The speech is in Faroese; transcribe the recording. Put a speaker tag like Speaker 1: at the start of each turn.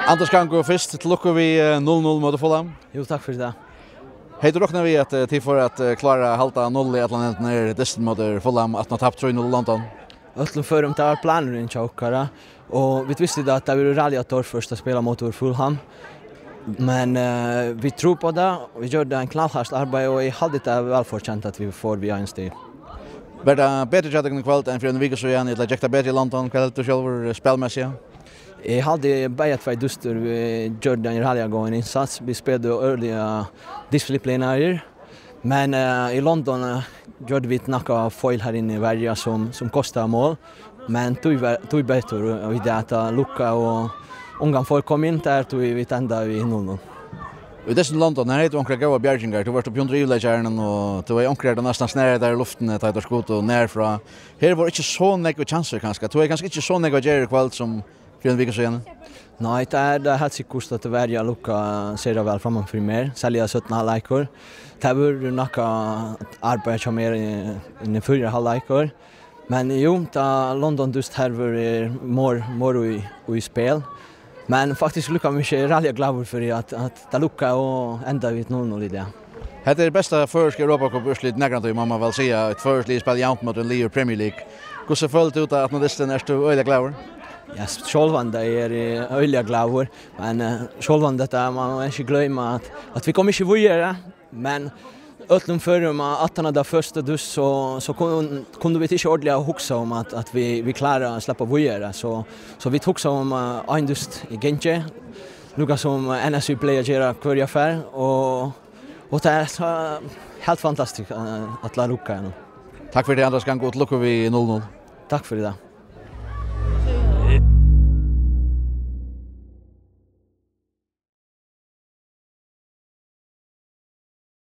Speaker 1: Anders kan gå först till lucka vi 0-0 mot Fulham.
Speaker 2: Jo, tack för det.
Speaker 1: Hej då räknar vi att till för att klara halta 0 i Atlanten när distan mot Fulham att man tappat 3-0 London.
Speaker 2: Öllum förum tar planer in chokara och vi visste att det var ralliator först att spela mot Fulham. Men vi tror på det, vi gör det en knallhårt arbete och jag hade det väl förtjänt att vi får via en stil.
Speaker 1: Var det bättre chatten kvalitet än för en vecka så igen att lägga bättre i London kvalitet och själva spelmässigt?
Speaker 2: Jag hade bara två duster, vi gjorde en ralliga gång insats, vi spelade earliga disciplinarer. Men i London gjorde vi några fel här inne i värja som kostar mål. Men tog bättre och vi det lucka och ungan folk kom in där tog vi tända i 0-0.
Speaker 1: I dessen London här heter onkra goda bjärgingar. Du varst på Pjondre Ivleikjärnen och du var onkra nästan snära där i luften ett och skot och närfra. Här var inte så nekva chanser kanske. Du är kanske inte så nekva gärre kväll som för en vecka sedan.
Speaker 2: Nej, det är helt säkert att värja lucka ser väl framför mer. Sälja 17 halvlekor. Det var några arbete som mer i förra halvlekor. Men jo, da London just här var more i spel. Men faktiskt lyckas mycket ralliga glavar för att det lucka och ända vid 0-0 i det.
Speaker 1: Det är bästa förska Europacup-urslit nägrande mamma väl säga ett första spel jämnt mot en League Premier League. Hur så följt ut att nästan är du öliga glavar?
Speaker 2: Ja, självande är öliga glavar, men självande där man inte glömma att vi kommer inte vidare, men öllum förum att han där första dus så kunde vi inte ordentligt huxa om att vi klarar att släppa vidare så vi huxa om en dust i Gentje. Lucas som NSU player gera kvar affär och det är helt fantastiskt att la lucka.
Speaker 1: Tack för det Anders kan gå till lucka vi 0-0.
Speaker 2: Tack för det.